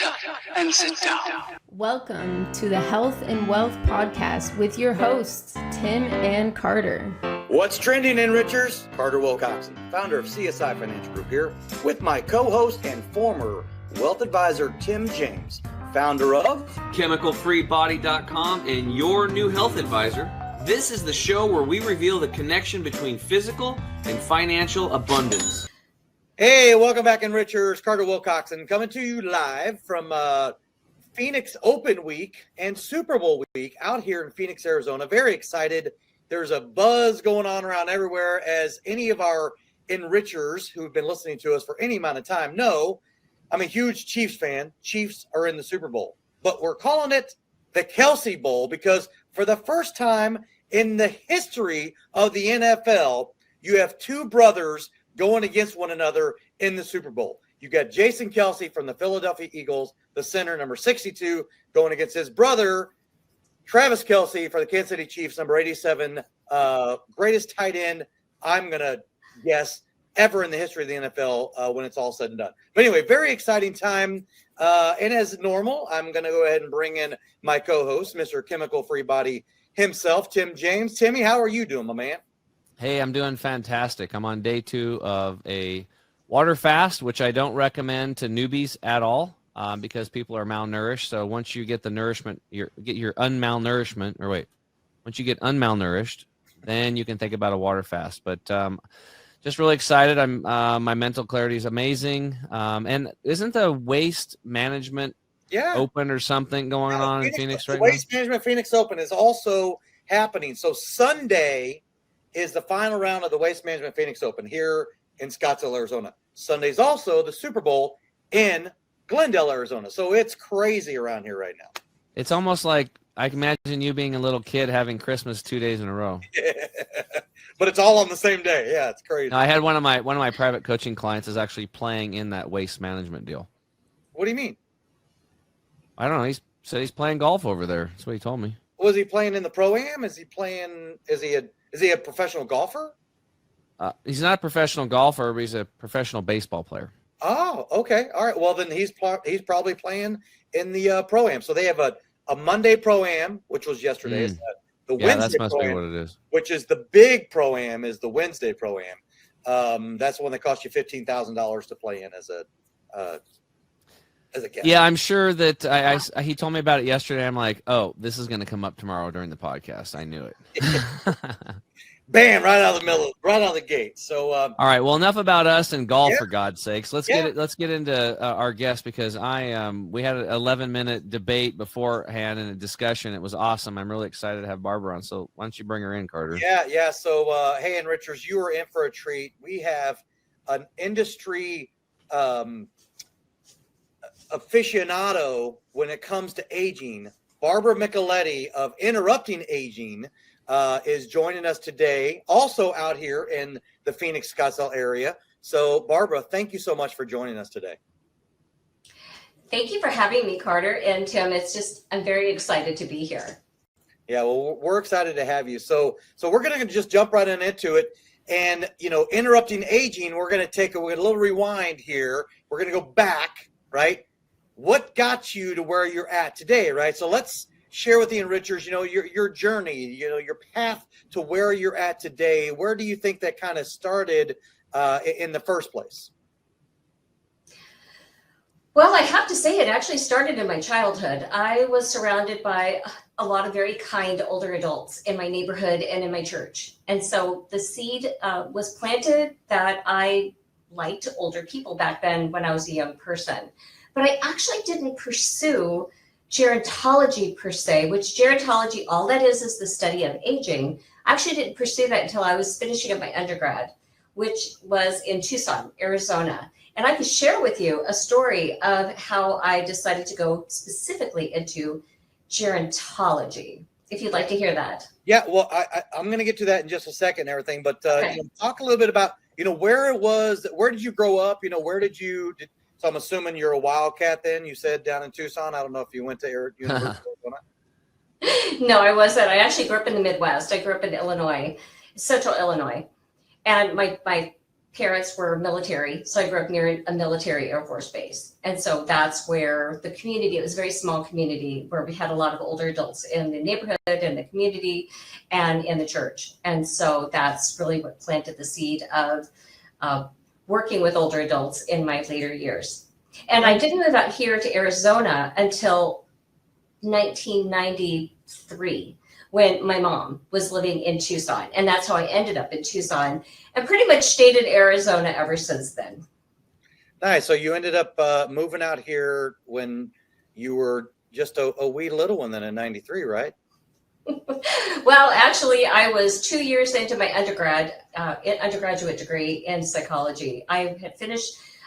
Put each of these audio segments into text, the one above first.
up and sit down. Welcome to the Health and Wealth Podcast with your hosts, Tim and Carter. What's trending, Enrichers? Carter Wilcoxon, founder of CSI Financial Group here, with my co-host and former wealth advisor, Tim James, founder of ChemicalFreeBody.com and your new health advisor. This is the show where we reveal the connection between physical and financial abundance. Hey, welcome back, Enrichers. Carter Wilcoxon coming to you live from Phoenix Open Week and Super Bowl week out here in Phoenix, Arizona. Very excited. There's a buzz going on around everywhere, as any of our Enrichers who've been listening to us for any amount of time know. I'm a huge Chiefs fan. Chiefs are in the Super Bowl, but we're calling it the Kelsey Bowl because for the first time in the history of the NFL, you have two brothers going against one another in the Super Bowl. You got Jason Kelsey from the Philadelphia Eagles, the center, number 62, going against his brother, Travis Kelsey, for the Kansas City Chiefs, number 87, greatest tight end, I'm going to guess, ever in the history of the NFL when it's all said and done. But anyway, very exciting time. And as normal, I'm going to go ahead and bring in my co-host, Mr. Chemical Free Body himself, Tim James. Timmy, how are you doing, my man? Hey, I'm doing fantastic. I'm on day 2 of a water fast, which I don't recommend to newbies at all because people are malnourished. So once you get the nourishment, once you get unmalnourished, then you can think about a water fast. But just really excited. My mental clarity is amazing. And isn't the waste management open or something going on in Phoenix right now? Waste Management Phoenix Open is also happening. So Sunday is the final round of the Waste Management Phoenix Open here in Scottsdale, Arizona. Sunday's also the Super Bowl in Glendale, Arizona. So it's crazy around here right now. It's almost like I can imagine you being a little kid having Christmas 2 days in a row. But it's all on the same day. Yeah, it's crazy. Now, I had one of my private coaching clients is actually playing in that waste management deal. What do you mean? I don't know. He said he's playing golf over there. That's what he told me. Was he playing in the Pro-Am? Is he a professional golfer? He's not a professional golfer, but he's a professional baseball player. Oh, okay. All right. Well, then he's probably playing in the Pro-Am. So they have a Monday Pro-Am, which was yesterday. The Wednesday that must be what it is. Which is the big Pro-Am, is the Wednesday Pro-Am. That's the one that costs you $15,000 to play in as a guest. Yeah, I'm sure that he told me about it yesterday. I'm like, oh, this is going to come up tomorrow during the podcast. I knew it. Bam! Right out of the gate. So, all right. Well, enough about us and golf, for God's sakes. Let's get into our guest, because we had an 11-minute debate beforehand and a discussion. It was awesome. I'm really excited to have Barbara on. So why don't you bring her in, Carter? Yeah. So, hey, Enrichers, you are in for a treat. We have an industry aficionado when it comes to aging. Barbara Micheletti of Interrupting Aging is joining us today, also out here in the Phoenix, Scottsdale area. So, Barbara, thank you so much for joining us today. Thank you for having me, Carter and Tim. I'm very excited to be here. Yeah, well, we're excited to have you. So we're going to just jump right into it. And, Interrupting Aging, we're going to take a little rewind here. We're going to go back, right? What got you to where you're at today, right? So let's share with the Enrichers, your journey, your path to where you're at today. Where do you think that kind of started in the first place? Well, I have to say it actually started in my childhood. I was surrounded by a lot of very kind older adults in my neighborhood and in my church. And so the seed was planted that I liked older people back then when I was a young person. But I actually didn't pursue gerontology per se, which gerontology, all that is the study of aging. I actually didn't pursue that until I was finishing up my undergrad, which was in Tucson, Arizona. And I could share with you a story of how I decided to go specifically into gerontology, if you'd like to hear that. Yeah, well, I'm going to get to that in just a second and everything. But talk a little bit about, where it was, where did you grow up? So I'm assuming you're a Wildcat then, you said, down in Tucson. I don't know if you went to University of Arizona. No, I wasn't. I actually grew up in the Midwest. I grew up in Illinois, central Illinois. And my parents were military, so I grew up near a military Air Force base. And so that's where the community, it was a very small community where we had a lot of older adults in the neighborhood, in the community, and in the church. And so that's really what planted the seed of working with older adults in my later years. And I didn't move out here to Arizona until 1993, when my mom was living in Tucson. And that's how I ended up in Tucson and pretty much stayed in Arizona ever since then. Nice. So you ended up moving out here when you were just a wee little one then in 93, right? Well, actually, I was 2 years into my undergraduate degree in psychology. I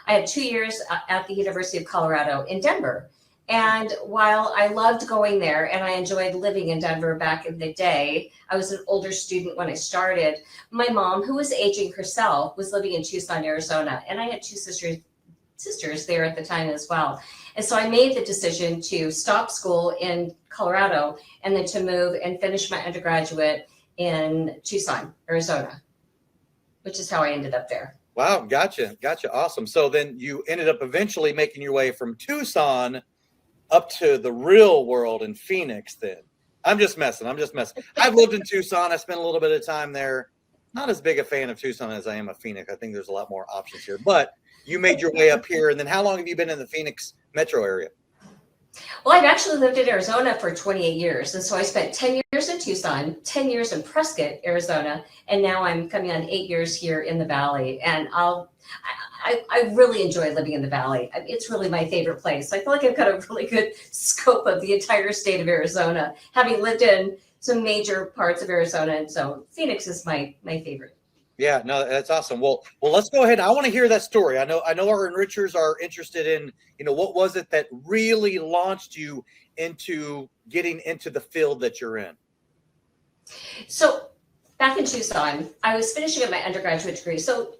had 2 years at the University of Colorado in Denver. And while I loved going there and I enjoyed living in Denver back in the day, I was an older student when I started. My mom, who was aging herself, was living in Tucson, Arizona. And I had two sisters there at the time as well. And so I made the decision to stop school in Colorado and then to move and finish my undergraduate in Tucson, Arizona, which is how I ended up there. Wow. Gotcha. Awesome. So then you ended up eventually making your way from Tucson up to the real world in Phoenix then. I'm just messing. I've lived in Tucson. I spent a little bit of time there. Not as big a fan of Tucson as I am of Phoenix. I think there's a lot more options here. But you made your way up here. And then how long have you been in the Phoenix metro area? Well, I've actually lived in Arizona for 28 years. And so I spent 10 years in Tucson, 10 years in Prescott, Arizona. And now I'm coming on 8 years here in the Valley. And I really enjoy living in the Valley. It's really my favorite place. I feel like I've got a really good scope of the entire state of Arizona, having lived in some major parts of Arizona. And so Phoenix is my favorite. Yeah, no, that's awesome. Well, let's go ahead. I want to hear that story. I know our enrichers are interested in, what was it that really launched you into getting into the field that you're in? So back in Tucson, I was finishing up my undergraduate degree. So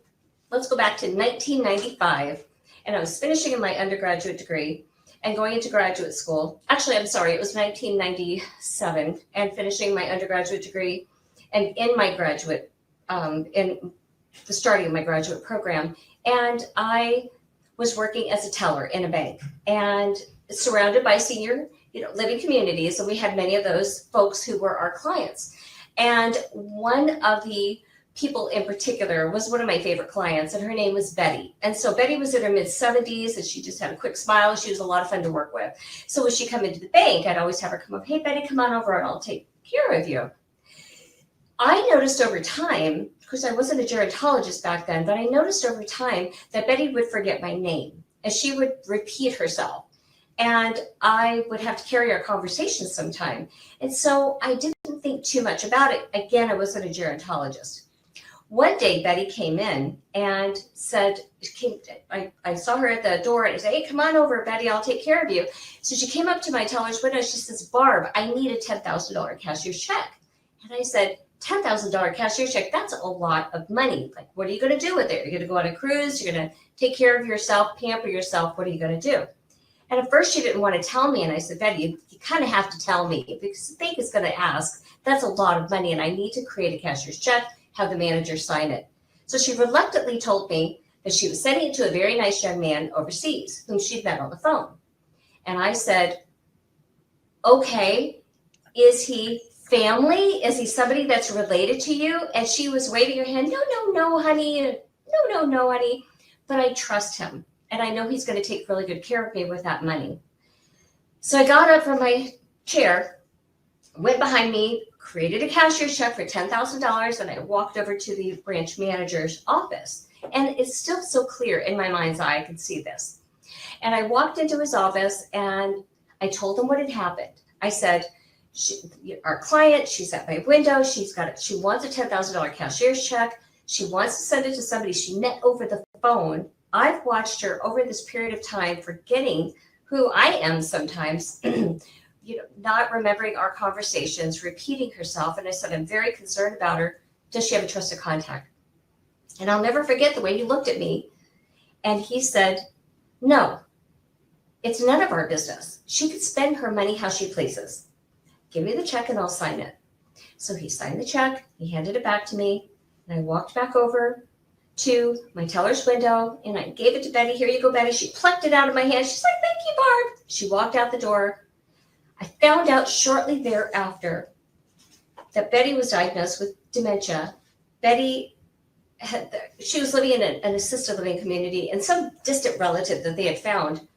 let's go back to 1995, and I was finishing my undergraduate degree and going into graduate school. Actually, I'm sorry, it was 1997, and finishing my undergraduate degree and in my graduate, in the starting of my graduate program. And I was working as a teller in a bank and surrounded by senior, living communities. And we had many of those folks who were our clients. And one of the people in particular was one of my favorite clients, and her name was Betty. And so Betty was in her mid-70s, and she just had a quick smile. She was a lot of fun to work with. So when she come into the bank, I'd always have her come up, "Hey, Betty, come on over and I'll take care of you." I noticed over time, because I wasn't a gerontologist back then, but I noticed over time that Betty would forget my name, and she would repeat herself. And I would have to carry our conversations sometime. And so I didn't think too much about it. Again, I wasn't a gerontologist. One day, Betty came in and said, I saw her at the door and I said, "Hey, come on over, Betty, I'll take care of you." So she came up to my teller's window. She says, "Barb, I need a $10,000 cashier's check." And I said, $10,000 cashier's check, that's a lot of money. Like, what are you going to do with it? You're going to go on a cruise? You're going to take care of yourself, pamper yourself. What are you going to do? And at first she didn't want to tell me. And I said, "Betty, you kind of have to tell me, because the bank is going to ask. That's a lot of money. And I need to create a cashier's check, have the manager sign it." So she reluctantly told me that she was sending it to a very nice young man overseas whom she'd met on the phone. And I said, "Okay, is he family? Is he somebody that's related to you?" And she was waving her hand. No, honey. No, honey. But I trust him. And I know he's going to take really good care of me with that money. So I got up from my chair, went behind me, created a cashier's check for $10,000, and I walked over to the branch manager's office. And it's still so clear in my mind's eye, I could see this. And I walked into his office and I told him what had happened. I said, "Our client, she's at my window. She wants a $10,000 cashier's check. She wants to send it to somebody she met over the phone. I've watched her over this period of time forgetting who I am sometimes, not remembering our conversations, repeating herself." And I said, "I'm very concerned about her. Does she have a trusted contact?" And I'll never forget the way he looked at me. And he said, "No, it's none of our business. She could spend her money how she pleases. Give me the check and I'll sign it." So he signed the check. He handed it back to me. And I walked back over to my teller's window and I gave it to Betty. Here you go, Betty. She plucked it out of my hand. She's like, thank you, Barb. She walked out the door. I found out shortly thereafter that Betty was diagnosed with dementia. Betty she was living in an assisted living community, and some distant relative that they had found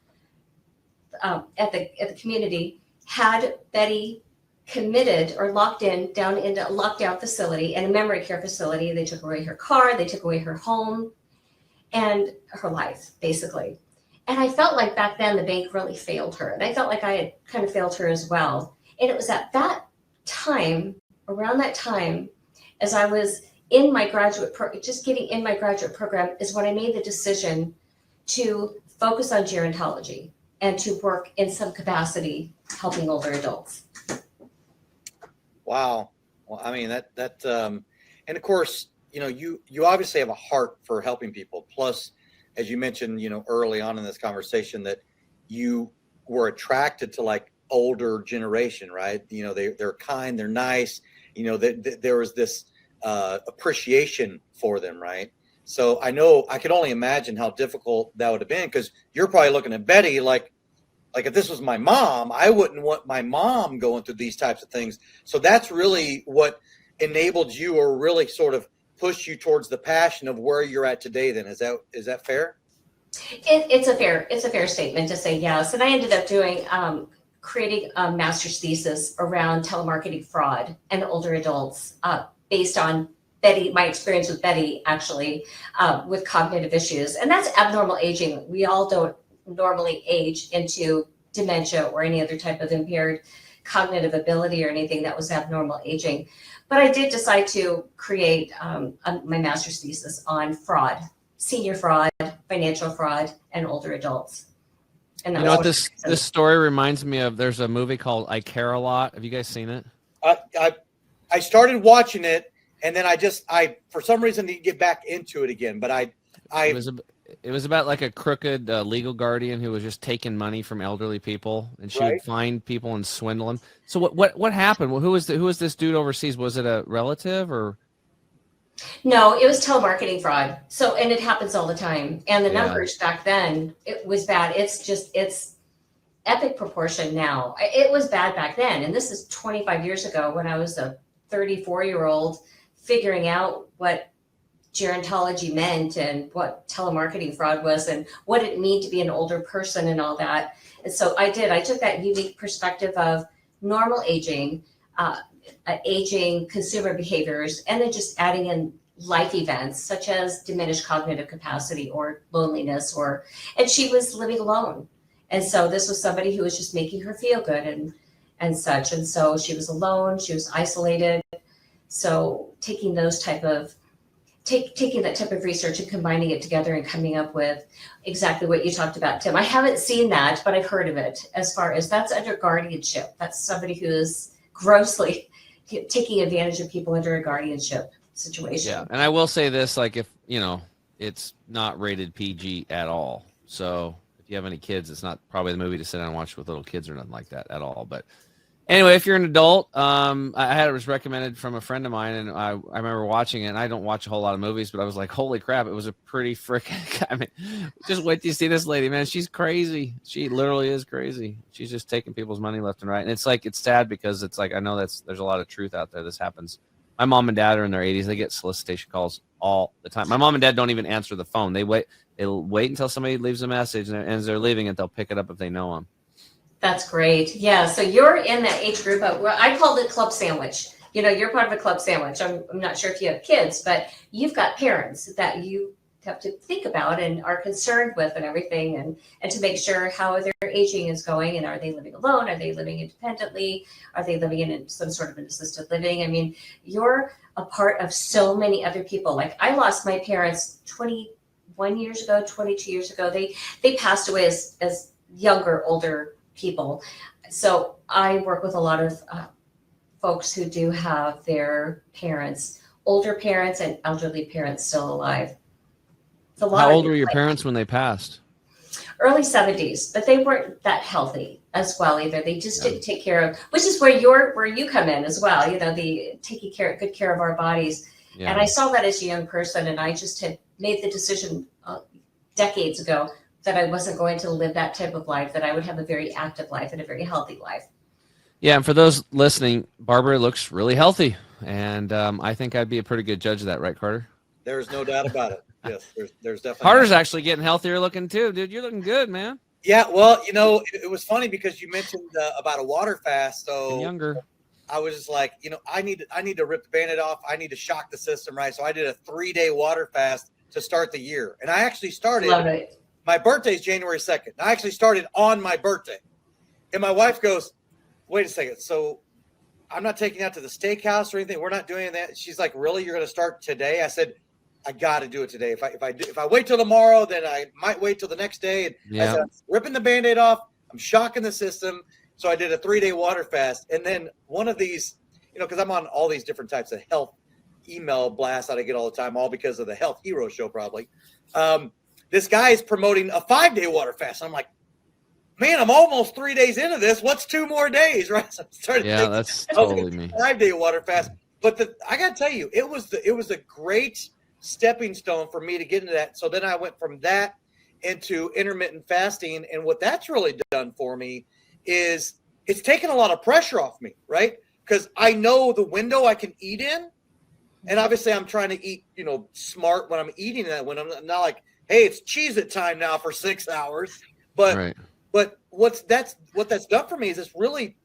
at the community had Betty committed or locked down into a lockdown facility and a memory care facility. They took away her car, they took away her home and her life, basically. And I felt like back then the bank really failed her. And I felt like I had kind of failed her as well. And it was at that time, around that time, as I was in my graduate just getting in my graduate program, is when I made the decision to focus on gerontology and to work in some capacity helping older adults. Wow. Well, I mean, and of course, you obviously have a heart for helping people. Plus, as you mentioned, early on in this conversation, that you were attracted to like older generation, right? They're kind, they're nice, there was this appreciation for them, right? So I could only imagine how difficult that would have been, because you're probably looking at Betty like if this was my mom, I wouldn't want my mom going through these types of things. So that's really what enabled you, or really sort of pushed you towards the passion of where you're at today. Then is that fair? It's a fair statement to say yes. And I ended up creating a master's thesis around telemarketing fraud and older adults, based on Betty, my experience with Betty, actually, with cognitive issues. And that's abnormal aging. We all don't normally age into dementia or any other type of impaired cognitive ability or anything that was abnormal aging. But I did decide to create my master's thesis on fraud, senior fraud, financial fraud, and older adults. And you know what this story reminds me of? There's a movie called I Care a Lot. Have you guys seen it? I started watching it, and then I for some reason didn't get back into it again. But it was about like a crooked legal guardian who was just taking money from elderly people, and she would find people and swindle them. So what happened? Well, who was this dude overseas? Was it a relative or? No, it was telemarketing fraud. So, and it happens all the time. And the numbers back then, it was bad. It's epic proportion now. It was bad back then. And this is 25 years ago, when I was a 34-year-old figuring out what gerontology meant and what telemarketing fraud was and what it meant to be an older person and all that. And so I took that unique perspective of normal aging, aging consumer behaviors, and then just adding in life events such as diminished cognitive capacity or loneliness, and she was living alone. And so this was somebody who was just making her feel good and such. And so she was alone, she was isolated. So taking that type of research and combining it together and coming up with exactly what you talked about, Tim. I haven't seen that, but I've heard of it. As far as that's under guardianship, that's somebody who is grossly taking advantage of people under a guardianship situation. Yeah, and I will say this, like, if it's not rated PG at all. So if you have any kids, it's not probably the movie to sit down and watch with little kids or nothing like that at all. But anyway, if you're an adult, it was recommended from a friend of mine, and I remember watching it. And I don't watch a whole lot of movies, but I was like, holy crap, it was a pretty freaking, I mean, just wait till you see this lady, man. She's crazy. She literally is crazy. She's just taking people's money left and right. And it's like, it's sad, because it's like, I know there's a lot of truth out there. This happens. My mom and dad are in their 80s. They get solicitation calls all the time. My mom and dad don't even answer the phone. They'll wait until somebody leaves a message, and as they're leaving it, they'll pick it up if they know them. That's great. Yeah. So you're in that age group of, I called it club sandwich. You're part of a club sandwich. I'm not sure if you have kids, but you've got parents that you have to think about and are concerned with and everything, and to make sure how their aging is going, and are they living alone? Are they living independently? Are they living in some sort of an assisted living? I mean, you're a part of so many other people. Like, I lost my parents 21 years ago, 22 years ago. They passed away as younger, older people. So I work with a lot of folks who do have their parents, older parents and elderly parents, still alive. How old were your parents when they passed? Early 70s, but they weren't that healthy as well either. They just didn't take care of, which is where you come in as well. The taking good care of our bodies. Yeah. And I saw that as a young person, and I just had made the decision decades ago that I wasn't going to live that type of life, that I would have a very active life and a very healthy life. Yeah, and for those listening, Barbara looks really healthy, and I think I'd be a pretty good judge of that, right, Carter? There's no doubt about it. Yes, there's definitely. Carter's actually getting healthier looking too, dude. You're looking good, man. Yeah, well, it was funny because you mentioned about a water fast. So And younger. I was just like, I need to rip the Band-Aid off. I need to shock the system, right? So I did a 3-day water fast to start the year, and I actually started. Love it. My birthday's January 2nd. I actually started on my birthday, and my wife goes, "Wait a second, so I'm not taking you out to the steakhouse or anything. We're not doing that." She's like, "Really? You're going to start today?" I said, "I got to do it today. If I wait till tomorrow, then I might wait till the next day." And I said, "I'm ripping the Band-Aid off. I'm shocking the system." So I did a 3-day water fast. And then one of these, because I'm on all these different types of health email blasts that I get all the time, all because of the Health Hero Show probably. This guy is promoting a 5-day water fast. I'm like, man, I'm almost 3 days into this. What's 2 more days, right? So I started thinking, that's totally me. 5-day water fast. But I got to tell you, it was a great stepping stone for me to get into that. So then I went from that into intermittent fasting. And what that's really done for me is it's taken a lot of pressure off me, right? Because I know the window I can eat in. And obviously I'm trying to eat, smart when I'm eating that window. I'm not like, hey, it's Cheez-It time now for 6 hours. But what that's done for me is it's really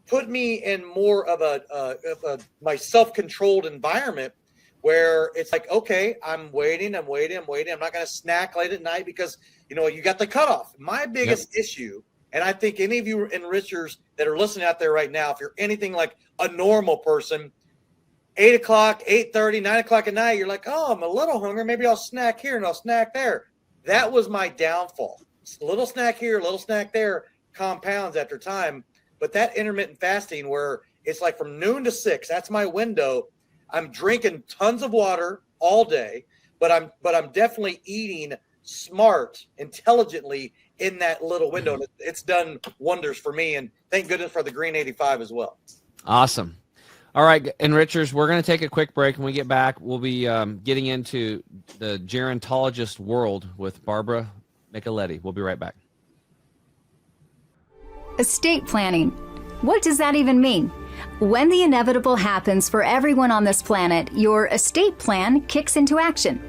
put me in more of a my self-controlled environment where it's like, okay, I'm waiting. I'm not going to snack late at night because, you got the cutoff. My biggest issue, and I think any of you enrichers that are listening out there right now, if you're anything like a normal person, 8 o'clock, 8:30, 9 o'clock at night, you're like, oh, I'm a little hungry. Maybe I'll snack here and I'll snack there. That was my downfall. A little snack here, a little snack there compounds after time. But that intermittent fasting where it's like from noon to 6, that's my window. I'm drinking tons of water all day, but I'm definitely eating smart, intelligently in that little window. And it's done wonders for me. And thank goodness for the Green 85 as well. Awesome. All right, enrichers, we're going to take a quick break. When we get back, we'll be getting into the gerontologist world with Barbara Micheletti. We'll be right back. Estate planning. What does that even mean? When the inevitable happens for everyone on this planet, your estate plan kicks into action.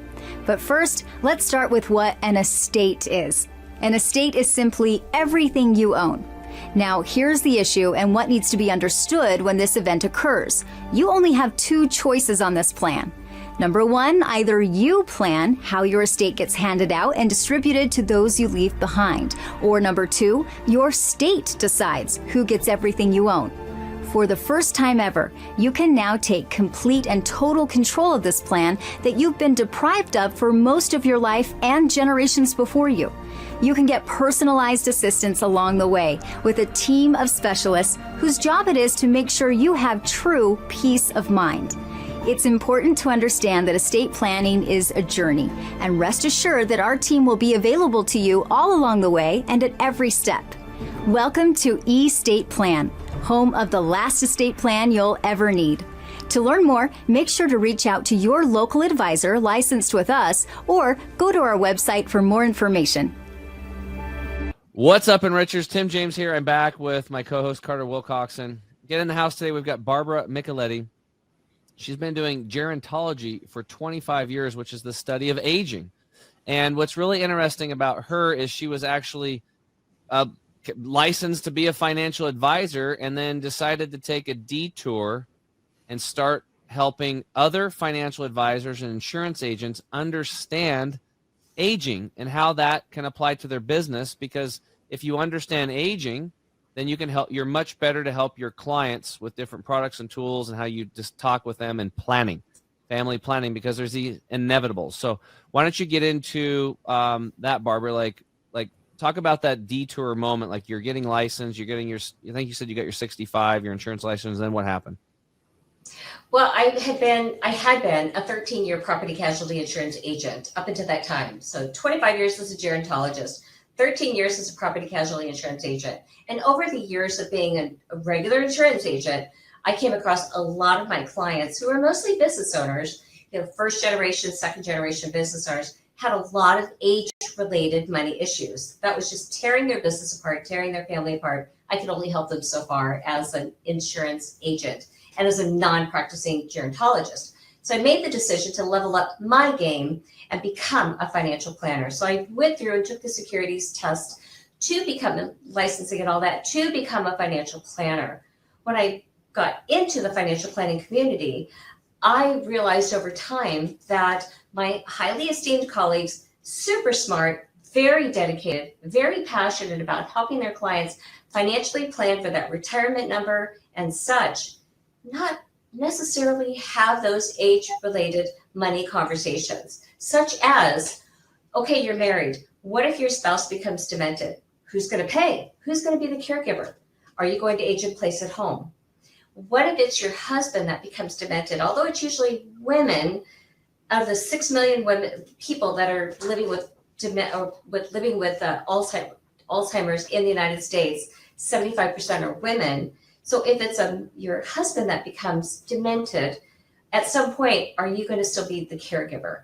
But first, let's start with what an estate is. An estate is simply everything you own. Now, here's the issue and what needs to be understood when this event occurs. You only have 2 choices on this plan. Number 1, either you plan how your estate gets handed out and distributed to those you leave behind. Or number 2, your state decides who gets everything you own. For the first time ever, you can now take complete and total control of this plan that you've been deprived of for most of your life and generations before you. You can get personalized assistance along the way with a team of specialists whose job it is to make sure you have true peace of mind. It's important to understand that estate planning is a journey, and rest assured that our team will be available to you all along the way and at every step. Welcome to Estate Plan, home of the last estate plan you'll ever need. To learn more, make sure to reach out to your local advisor licensed with us or go to our website for more information. What's up, enrichers? Tim James here. I'm back with my co-host Carter Wilcoxon. Get in the house today. We've got Barbara Micheletti. She's been doing gerontology for 25 years, which is the study of aging. And what's really interesting about her is she was actually licensed to be a financial advisor and then decided to take a detour and start helping other financial advisors and insurance agents understand aging and how that can apply to their business. Because if you understand aging, then you can help. You're much better to help your clients with different products and tools and how you just talk with them and planning, family planning, because there's the inevitables. So why don't you get into that, Barbara? Like talk about that detour moment. Like you're getting licensed, you're getting your, I think you said you got your 65, your insurance license. Then what happened? Well, I had been a 13-year property casualty insurance agent up until that time. So 25 years as a gerontologist, 13 years as a property casualty insurance agent. And over the years of being a regular insurance agent, I came across a lot of my clients who are mostly business owners first generation, second generation business owners had a lot of age-related money issues. That was just tearing their business apart, tearing their family apart. I could only help them so far as an insurance agent and as a non-practicing gerontologist. So I made the decision to level up my game and become a financial planner. So I went through and took the securities test to become licensing and all that, to become a financial planner. When I got into the financial planning community, I realized over time that my highly esteemed colleagues, super smart, very dedicated, very passionate about helping their clients financially plan for that retirement number and such, not necessarily have those age-related money conversations, such as, okay, you're married. What if your spouse becomes demented? Who's going to pay? Who's going to be the caregiver? Are you going to age in place at home? What if it's your husband that becomes demented? Although it's usually women, out of the 6 million women people that are living with Alzheimer's in the United States, 75% are women. So if it's your husband that becomes demented, at some point, are you going to still be the caregiver?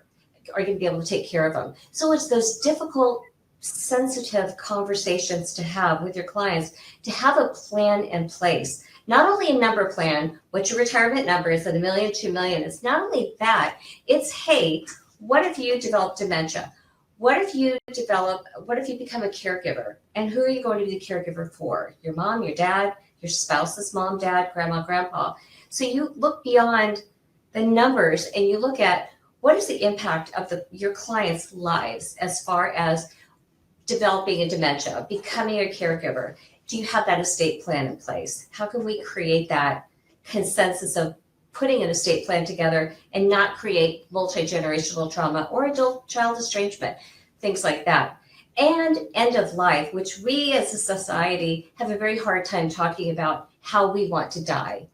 Are you going to be able to take care of them? So it's those difficult, sensitive conversations to have with your clients, to have a plan in place. Not only a number plan, what your retirement number is, $1 million, $2 million. It's not only that, it's, hey, what if you develop dementia? What if you become a caregiver? And who are you going to be the caregiver for? Your mom, your dad, your spouse's mom, dad, grandma, grandpa. So you look beyond the numbers and you look at what is the impact of your clients' lives as far as developing a dementia, becoming a caregiver. Do you have that estate plan in place? How can we create that consensus of putting an estate plan together and not create multi-generational trauma or adult child estrangement, things like that? And end of life, which we as a society have a very hard time talking about how we want to die,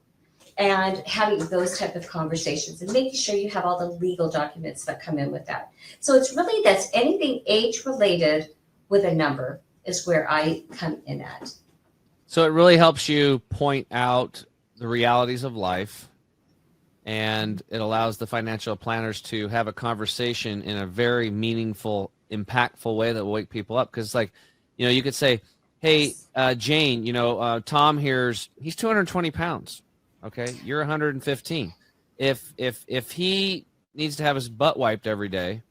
and having those type of conversations and making sure you have all the legal documents that come in with that. So it's really, that's anything age related with a number is where I come in at. So it really helps you point out the realities of life, and it allows the financial planners to have a conversation in a very meaningful, impactful way that will wake people up. Because, like, you could say, hey, Jane, Tom here's, he's 220 pounds. Okay, you're 115. If he needs to have his butt wiped every day,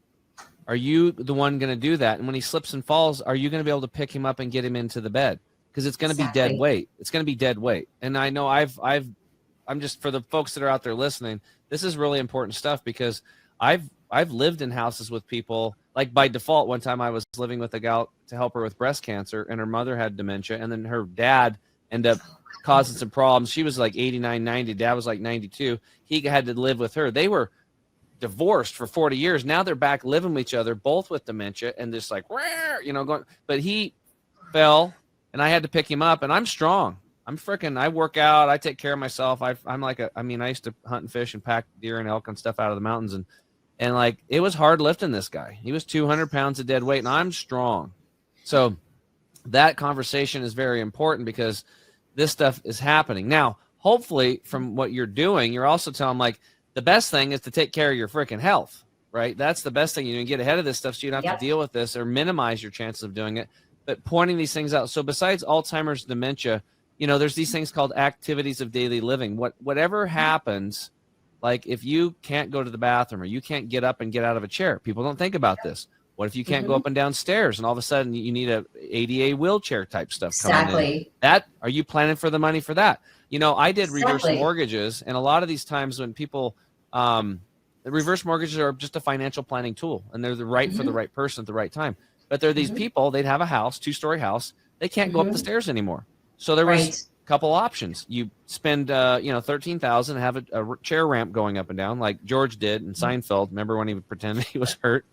are you the one going to do that? And when he slips and falls, are you going to be able to pick him up and get him into the bed? Because it's going to be dead weight. It's going to be dead weight. And I know I'm just, for the folks that are out there listening, this is really important stuff, because I've lived in houses with people, like by default. One time I was living with a gal to help her with breast cancer, and her mother had dementia, and then her dad ended up causing some problems. She was like 89, 90. Dad was like 92. He had to live with her. They were divorced for 40 years. Now they're back living with each other, both with dementia, and just like, going. But he fell, and I had to pick him up, and I'm strong. I work out. I take care of myself. I used to hunt and fish and pack deer and elk and stuff out of the mountains. And like, it was hard lifting this guy. He was 200 pounds of dead weight, and I'm strong. So that conversation is very important, because this stuff is happening. Now, hopefully from what you're doing, you're also telling them, like, the best thing is to take care of your freaking health, right? That's the best thing. You get ahead of this stuff so you don't have to deal with this or minimize your chances of doing it. But pointing these things out. So besides Alzheimer's, dementia, there's these things called activities of daily living. Whatever happens, like if you can't go to the bathroom or you can't get up and get out of a chair, people don't think about this. What if you can't go up and down stairs, and all of a sudden you need a ADA wheelchair type stuff coming in? Are you planning for the money for that? I did reverse mortgages, and a lot of these times when people, the reverse mortgages are just a financial planning tool, and they're for the right person at the right time. But there are these people, they'd have a house, 2-story house, they can't go up the stairs anymore. So there was a couple options. You spend, $13,000 and have a chair ramp going up and down, like George did in Seinfeld. Remember when he would pretend he was hurt?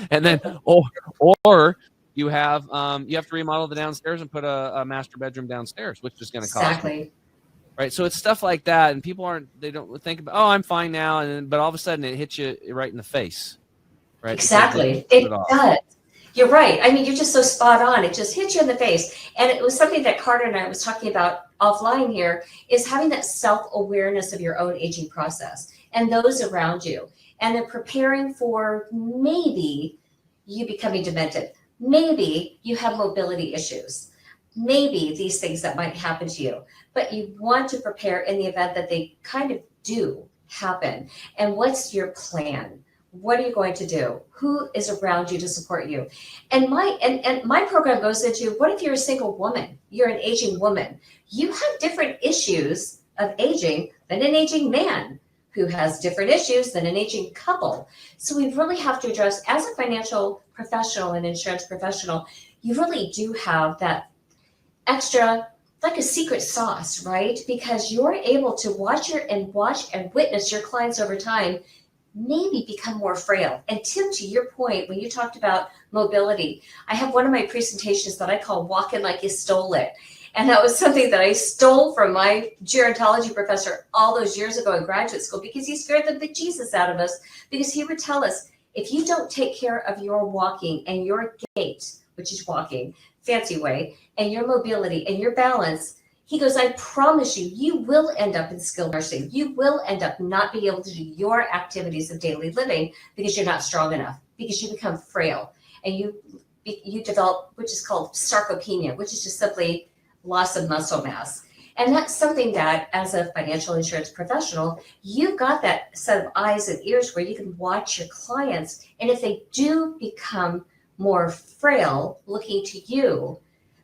And then, or you have to remodel the downstairs and put a master bedroom downstairs, which is going to cost you. Right. So it's stuff like that. And people they don't think about, I'm fine now. But all of a sudden it hits you right in the face. Right. Exactly. It does. You're right. I mean, you're just so spot on. It just hits you in the face. And it was something that Carter and I was talking about offline here, is having that self-awareness of your own aging process. and those around you. And they're preparing for maybe you becoming demented. Maybe you have mobility issues. Maybe these things that might happen to you. But you want to prepare in the event that they kind of do happen. And what's your plan? What are you going to do? Who is around you to support you? And my program goes into, what if you're a single woman? You're an aging woman. You have different issues of aging than an aging man, who has different issues than an aging couple. So we really have to address, as a financial professional and insurance professional, you really do have that extra, like a secret sauce, right? Because you're able to watch and witness your clients over time maybe become more frail. And Tim, to your point, when you talked about mobility, I have one of my presentations that I call Walking Like You Stole It. And that was something that I stole from my gerontology professor all those years ago in graduate school, because he scared the bejesus out of us, because he would tell us, if you don't take care of your walking and your gait, which is walking, fancy way, and your mobility and your balance, he goes, I promise you, you will end up in skilled nursing. You will end up not being able to do your activities of daily living because you're not strong enough, because you become frail and you develop, which is called sarcopenia, which is just simply loss of muscle mass. And that's something that, as a financial insurance professional, you've got that set of eyes and ears where you can watch your clients. And if they do become more frail looking to you,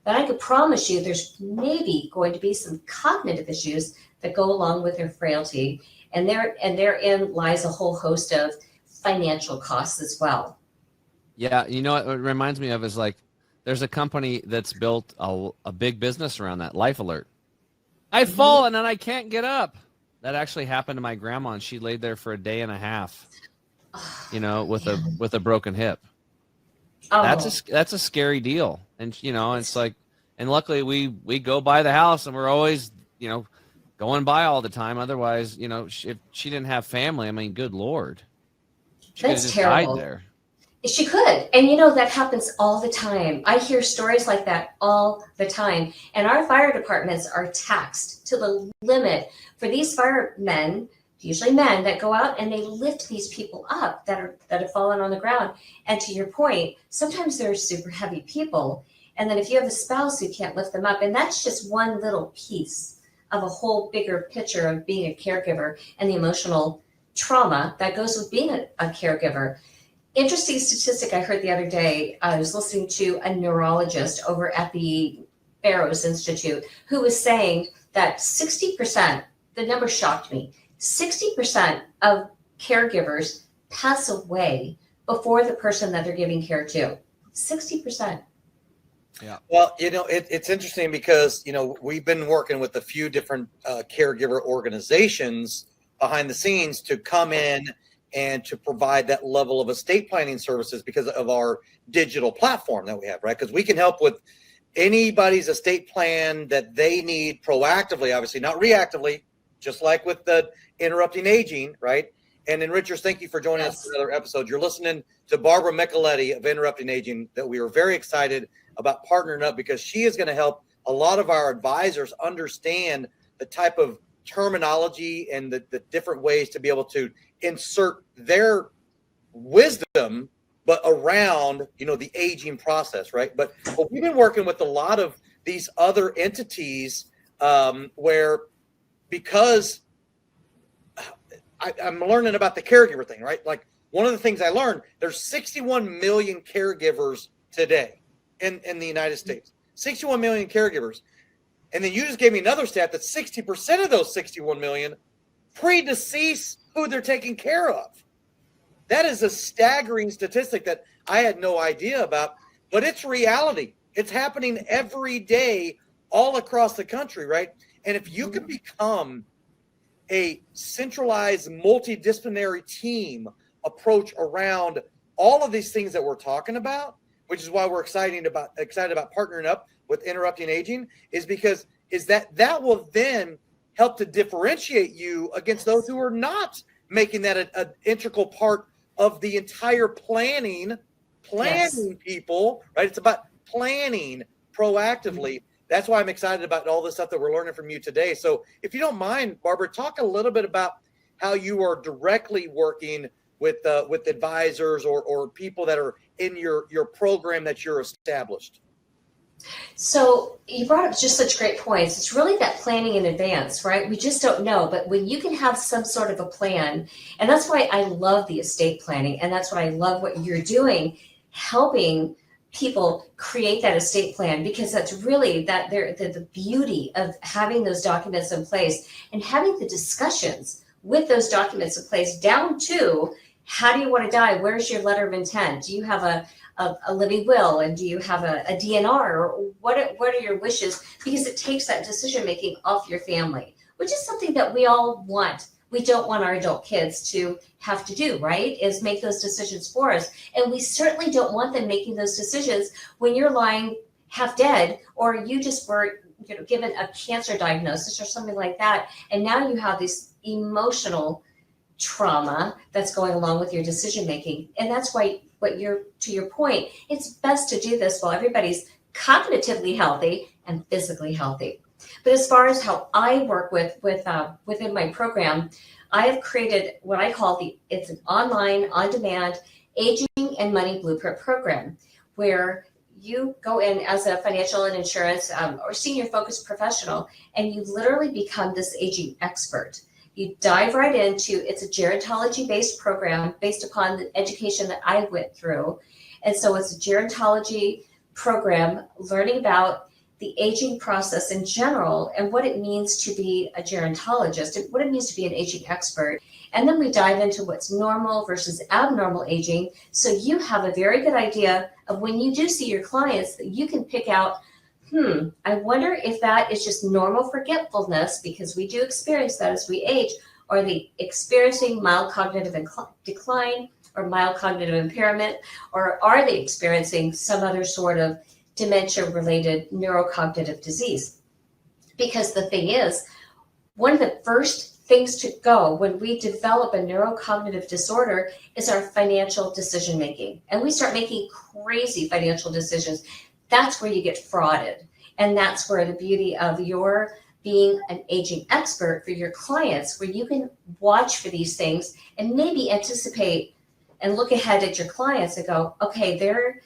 then I could promise you there's maybe going to be some cognitive issues that go along with their frailty. And therein lies a whole host of financial costs as well. Yeah, you know what it reminds me of is, like, there's a company that's built a big business around that, Life Alert. I've fallen and I can't get up. That actually happened to my grandma, and she laid there for a day and a half, you know, with a broken hip. Oh. That's a scary deal. And, you know, it's like, and luckily we go by the house and we're always, you know, going by all the time. Otherwise, you know, if she didn't have family, I mean, good Lord. She could have just died there. She could. And, you know, that happens all the time. I hear stories like that all the time. And our fire departments are taxed to the limit for these firemen, usually men, that go out and they lift these people up that have fallen on the ground. And to your point, sometimes they're super heavy people. And then if you have a spouse who can't lift them up, and that's just one little piece of a whole bigger picture of being a caregiver and the emotional trauma that goes with being a caregiver. Interesting statistic I heard the other day. I was listening to a neurologist over at the Barrows Institute who was saying that 60%, the number shocked me, 60% of caregivers pass away before the person that they're giving care to. 60%. Yeah. Well, you know, it's interesting because, you know, we've been working with a few different caregiver organizations behind the scenes to come in and to provide that level of estate planning services because of our digital platform that we have, right? Because we can help with anybody's estate plan that they need proactively, obviously, not reactively, just like with the interrupting aging, right? And then, Richards, thank you for joining us for another episode. You're listening to Barbara Micheletti of Interrupting Aging, that we were very excited about partnering up because she is going to help a lot of our advisors understand the type of terminology and the different ways to be able to insert their wisdom, but around, you know, the aging process, right? But we've been working with a lot of these other entities where, because I'm learning about the caregiver thing, right? Like, one of the things I learned, there's 61 million caregivers today in the United States. 61 million caregivers. And then you just gave me another stat that 60% of those 61 million predecease who they're taking care of. That is a staggering statistic that I had no idea about, but it's reality. It's happening every day all across the country, right? And if you can become a centralized multidisciplinary team approach around all of these things that we're talking about, which is why we're excited about partnering up with Interrupting Aging, is that will then help to differentiate you against those who are not making that an integral part of the entire planning people, right? It's about planning proactively. That's why I'm excited about all this stuff that we're learning from you today. So if you don't mind, Barbara, talk a little bit about how you are directly working with advisors or people that are in your program that you're established? So you brought up just such great points. It's really that planning in advance, right? We just don't know. But when you can have some sort of a plan, and that's why I love the estate planning, and that's why I love what you're doing, helping people create that estate plan, because that's really the beauty of having those documents in place and having the discussions with those documents in place, down to how do you want to die? Where's your letter of intent? Do you have a living will, and do you have a DNR, or what are your wishes? Because it takes that decision making off your family, which is something that we all want. We don't want our adult kids to have to do, right? Is make those decisions for us. And we certainly don't want them making those decisions when you're lying half dead, or you just were given a cancer diagnosis or something like that. And now you have this emotional trauma that's going along with your decision making. And that's why, to your point, it's best to do this while everybody's cognitively healthy and physically healthy. But as far as how I work within my program, I have created what I call it's an online, on-demand aging and money blueprint program, where you go in as a financial and insurance or senior focused professional, and you literally become this aging expert. You dive right into, it's a gerontology-based program based upon the education that I went through. And so it's a gerontology program learning about the aging process in general and what it means to be a gerontologist and what it means to be an aging expert. And then we dive into what's normal versus abnormal aging. So you have a very good idea of, when you do see your clients, that you can pick out, I wonder if that is just normal forgetfulness, because we do experience that as we age, or the experiencing mild cognitive decline or mild cognitive impairment, or are they experiencing some other sort of dementia-related neurocognitive disease? Because the thing is, one of the first things to go when we develop a neurocognitive disorder is our financial decision-making. And we start making crazy financial decisions. That's where you get frauded. And that's where the beauty of your being an aging expert for your clients, where you can watch for these things and maybe anticipate and look ahead at your clients and go, okay, they're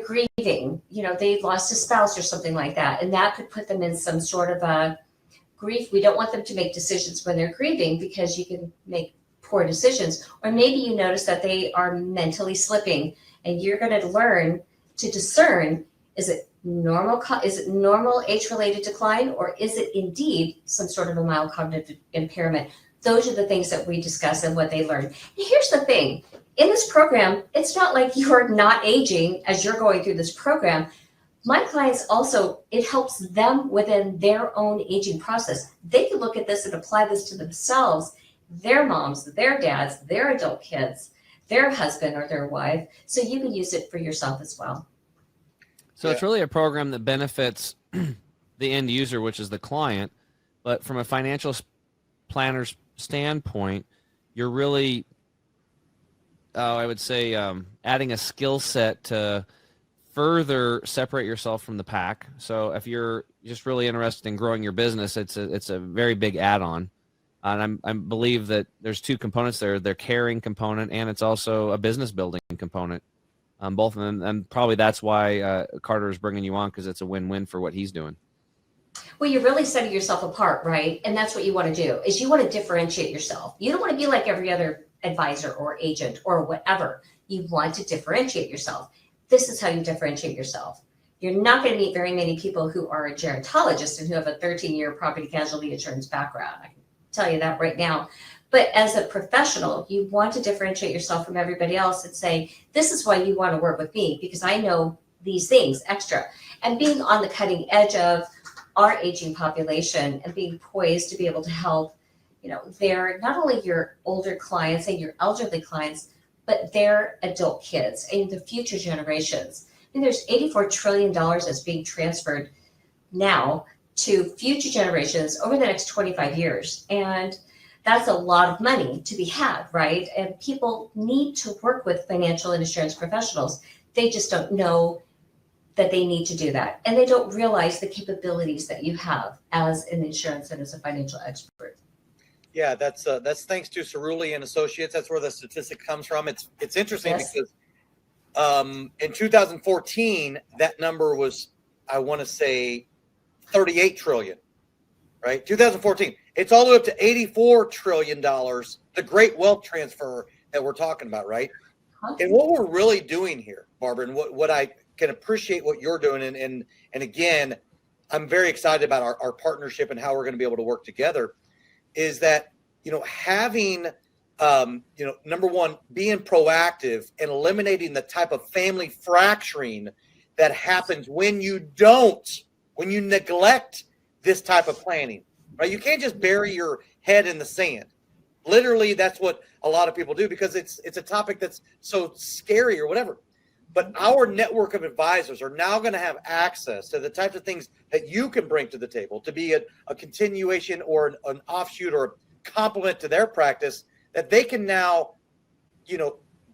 grieving, they've lost a spouse or something like that. And that could put them in some sort of a grief. We don't want them to make decisions when they're grieving, because you can make poor decisions. Or maybe you notice that they are mentally slipping, and you're going to learn to discern, is it normal age-related decline, or is it indeed some sort of a mild cognitive impairment? Those are the things that we discuss and what they learn. And here's the thing. In this program, it's not like you are not aging as you're going through this program. My clients also, it helps them within their own aging process. They can look at this and apply this to themselves, their moms, their dads, their adult kids, their husband or their wife. So you can use it for yourself as well. So it's really a program that benefits the end user, which is the client. But from a financial planner's standpoint, you're really, I would say, adding a skill set to further separate yourself from the pack. So if you're just really interested in growing your business, it's a very big add-on. And I believe that there's two components there: their caring component, and it's also a business building component. Both of them, and probably that's why Carter is bringing you on, because it's a win-win for what he's doing. Well, you're really setting yourself apart, right? And that's what you want to do, is you want to differentiate yourself. You don't want to be like every other advisor or agent or whatever. You want to differentiate yourself. This is how you differentiate yourself. You're not going to meet very many people who are a gerontologist and who have a 13-year property casualty insurance background. I can tell you that right now. But as a professional, you want to differentiate yourself from everybody else and say, this is why you want to work with me, because I know these things extra. And being on the cutting edge of our aging population and being poised to be able to help, they're not only your older clients and your elderly clients, but their adult kids and the future generations. I mean, there's $84 trillion that's being transferred now to future generations over the next 25 years. And that's a lot of money to be had, right? And people need to work with financial and insurance professionals. They just don't know that they need to do that. And they don't realize the capabilities that you have as an insurance and as a financial expert. Yeah, that's thanks to Cerulli and Associates. That's where the statistic comes from. It's interesting because in 2014 that number was, I want to say, 38 trillion. Right, 2014. It's all the way up to $84 trillion. The great wealth transfer that we're talking about, right? And what we're really doing here, Barbara, and what I can appreciate what you're doing, and again, I'm very excited about our partnership and how we're going to be able to work together, is that, having, number one, being proactive and eliminating the type of family fracturing that happens when you neglect this type of planning, right? You can't just bury your head in the sand. Literally, that's what a lot of people do because it's a topic that's so scary or whatever. But our network of advisors are now going to have access to the types of things that you can bring to the table to be a continuation or an offshoot or a complement to their practice, that they can now,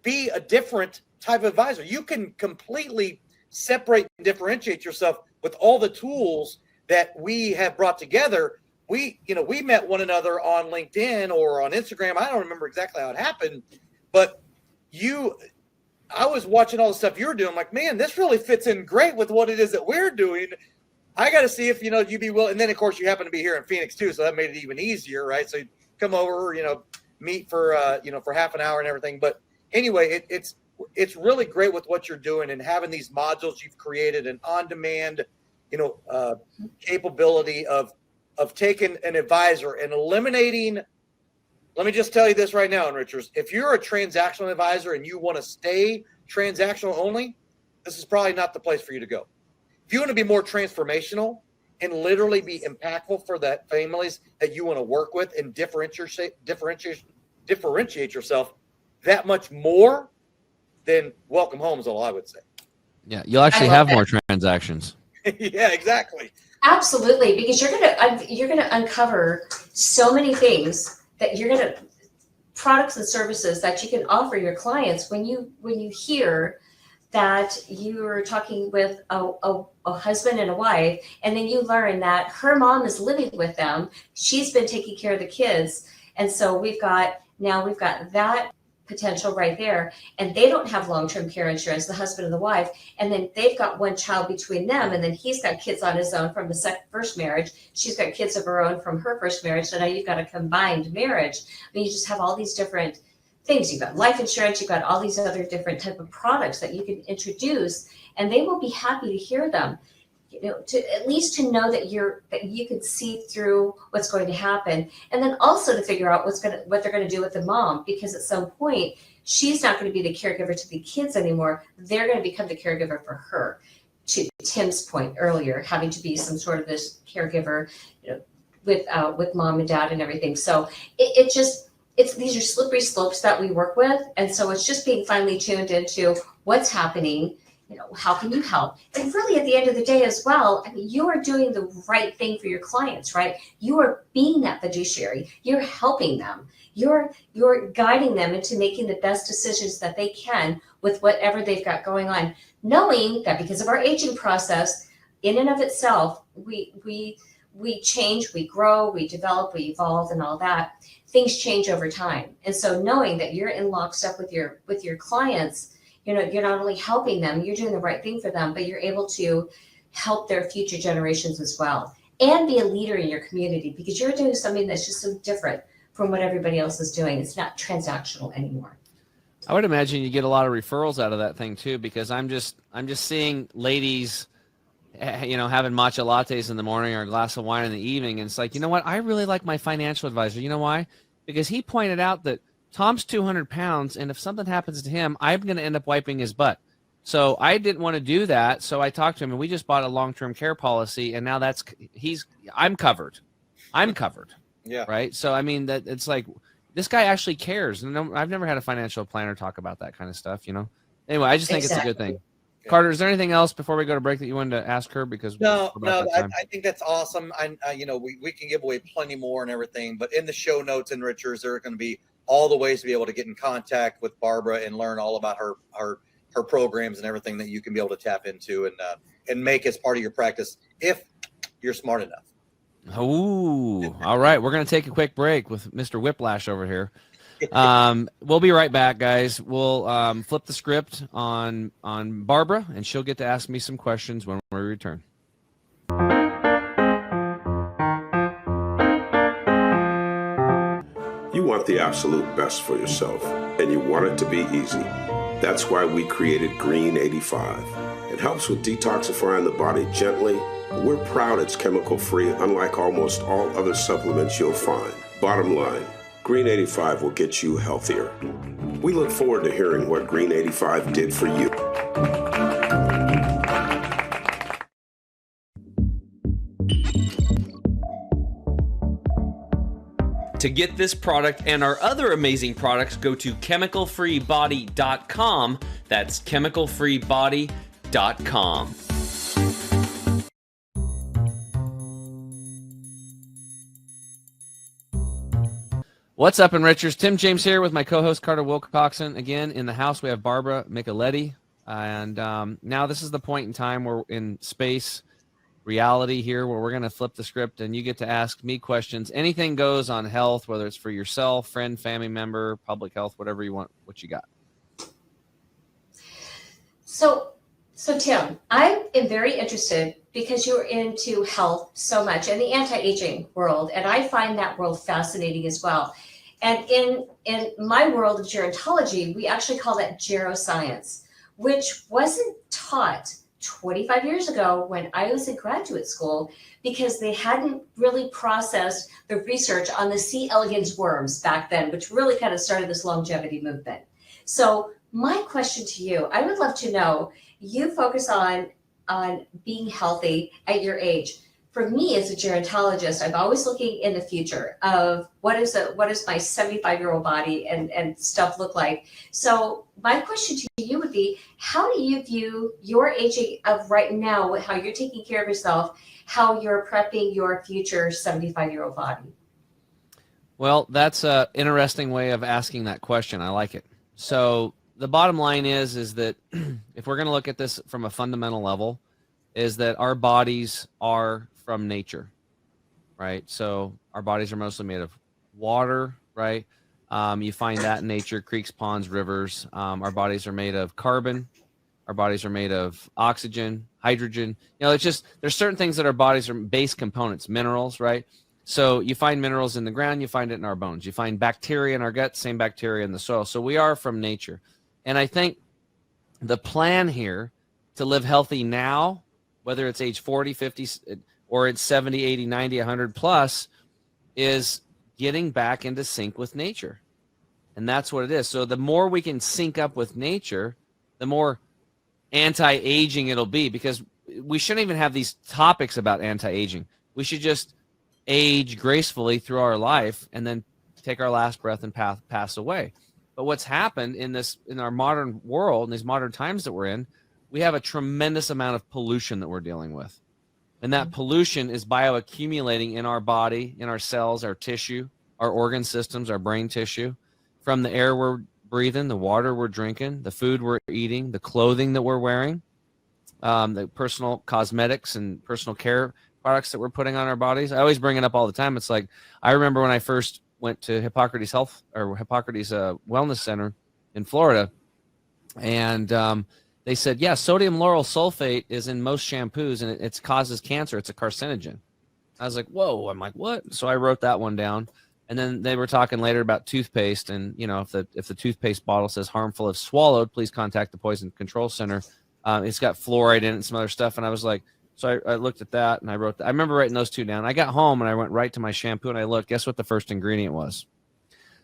be a different type of advisor. You can completely separate and differentiate yourself with all the tools that we have brought together. We met one another on LinkedIn or on Instagram. I don't remember exactly how it happened, but I was watching all the stuff you were doing. I'm like, man, this really fits in great with what it is that we're doing. I got to see if, you'd be willing. And then of course you happen to be here in Phoenix too. So that made it even easier. Right. So you come over, meet for, for half an hour and everything. But anyway, it's really great with what you're doing and having these modules you've created and on-demand, capability of taking an advisor and eliminating. Let me just tell you this right now, Enrichers. If you're a transactional advisor and you want to stay transactional only, this is probably not the place for you to go. If you want to be more transformational and literally be impactful for that families that you want to work with and differentiate yourself that much more, then welcome home is all I would say. Yeah, you'll actually have more transactions. Yeah, exactly. Absolutely, because you're gonna uncover so many things that products and services that you can offer your clients when you hear that you're talking with a husband and a wife, and then you learn that her mom is living with them. She's been taking care of the kids, and so we've got that potential right there, and they don't have long-term care insurance, the husband and the wife, and then they've got one child between them, and then he's got kids on his own from the first marriage, she's got kids of her own from her first marriage, so now you've got a combined marriage. I mean, you just have all these different things. You've got life insurance, you've got all these other different type of products that you can introduce, and they will be happy to hear them. To at least to know that you can see through what's going to happen, and then also to figure out what they're going to do with the mom, because at some point she's not going to be the caregiver to the kids anymore. They're going to become the caregiver for her. To Tim's point earlier, having to be some sort of this caregiver, with mom and dad and everything. So these are slippery slopes that we work with, and so it's just being finely tuned into what's happening. How can you help? And really at the end of the day as well, I mean, you are doing the right thing for your clients, right? You are being that fiduciary. You're helping them. You're guiding them into making the best decisions that they can with whatever they've got going on, knowing that because of our aging process, in and of itself, we change, we grow, we develop, we evolve, and all that. Things change over time. And so knowing that you're in lockstep with your clients, you're not only helping them, you're doing the right thing for them, but you're able to help their future generations as well, and be a leader in your community, because you're doing something that's just so different from what everybody else is doing. It's not transactional anymore. I would imagine you get a lot of referrals out of that thing too, because I'm just seeing ladies, having matcha lattes in the morning or a glass of wine in the evening, and it's like, you know what? I really like my financial advisor. You know why? Because he pointed out that Tom's 200 pounds, and if something happens to him, I'm going to end up wiping his butt. So I didn't want to do that. So I talked to him, and we just bought a long-term care policy, and now I'm covered. I'm covered. Yeah. Right. So I mean, that it's like this guy actually cares, and I've never had a financial planner talk about that kind of stuff. Anyway, I just think it's a good thing. Yeah. Carter, is there anything else before we go to break that you wanted to ask her? Because no, I think that's awesome. We can give away plenty more and everything, but in the show notes and Richards, there are going to be all the ways to be able to get in contact with Barbara and learn all about her programs and everything that you can be able to tap into and make as part of your practice if you're smart enough. Oh, all right. We're going to take a quick break with Mr. Whiplash over here. We'll be right back, guys. We'll flip the script on Barbara, and she'll get to ask me some questions when we return. You want the absolute best for yourself, and you want it to be easy. That's why we created Green 85. It helps with detoxifying the body gently. We're proud it's chemical-free, unlike almost all other supplements you'll find. Bottom line, Green 85 will get you healthier. We look forward to hearing what Green 85 did for you. To get this product and our other amazing products, go to chemicalfreebody.com. That's chemicalfreebody.com. What's up, Enrichers? Tim James here with my co-host Carter Wilcoxon. Again, in the house, we have Barbara Micheletti. And now this is the point in time where in space, reality here, where we're going to flip the script and you get to ask me questions. Anything goes on health, whether it's for yourself, friend, family member, public health, whatever you want, what you got. So Tim, I am very interested because you're into health so much and the anti-aging world, and I find that world fascinating as well. And in my world of gerontology, we actually call that geroscience, which wasn't taught 25 years ago when I was in graduate school because they hadn't really processed the research on the C. elegans worms back then, which really kind of started this longevity movement. So my question to you, I would love to know, you focus on being healthy at your age. For me as a gerontologist, I'm always looking in the future of what is my 75-year-old body and stuff look like. So my question to you would be, how do you view your aging of right now, how you're taking care of yourself, how you're prepping your future 75-year-old body? Well, that's an interesting way of asking that question. I like it. So the bottom line is that if we're going to look at this from a fundamental level, is that our bodies are from nature, right? So our bodies are mostly made of water, right? You find that in nature, creeks, ponds, rivers. Our bodies are made of carbon. Our bodies are made of oxygen, hydrogen. You know, it's just, there's certain things that our bodies are base components, minerals, right? So you find minerals in the ground, you find it in our bones. You find bacteria in our gut, same bacteria in the soil. So we are from nature. And I think the plan here to live healthy now, whether it's age 40, 50, or it's 70, 80, 90, 100 plus, is getting back into sync with nature. And that's what it is. So the more we can sync up with nature, the more anti-aging it'll be, because we shouldn't even have these topics about anti-aging. We should just age gracefully through our life and then take our last breath and pass away. But what's happened in our modern world, in these modern times that we're in, we have a tremendous amount of pollution that we're dealing with. And that pollution is bioaccumulating in our body, in our cells, our tissue, our organ systems, our brain tissue, from the air we're breathing, the water we're drinking, the food we're eating, the clothing that we're wearing, the personal cosmetics and personal care products that we're putting on our bodies. I always bring it up all the time. It's like, I remember when I first went to Hippocrates Wellness Center in Florida, and they said, yeah, sodium lauryl sulfate is in most shampoos and it causes cancer. It's a carcinogen. I was like, whoa. I'm like, what? So I wrote that one down. And then they were talking later about toothpaste. And, you know, if the toothpaste bottle says harmful if swallowed, please contact the Poison Control Center. It's got fluoride in it and some other stuff. And I was like, so I looked at that and I wrote that. I remember writing those two down. I got home and I went right to my shampoo and I looked. Guess what the first ingredient was?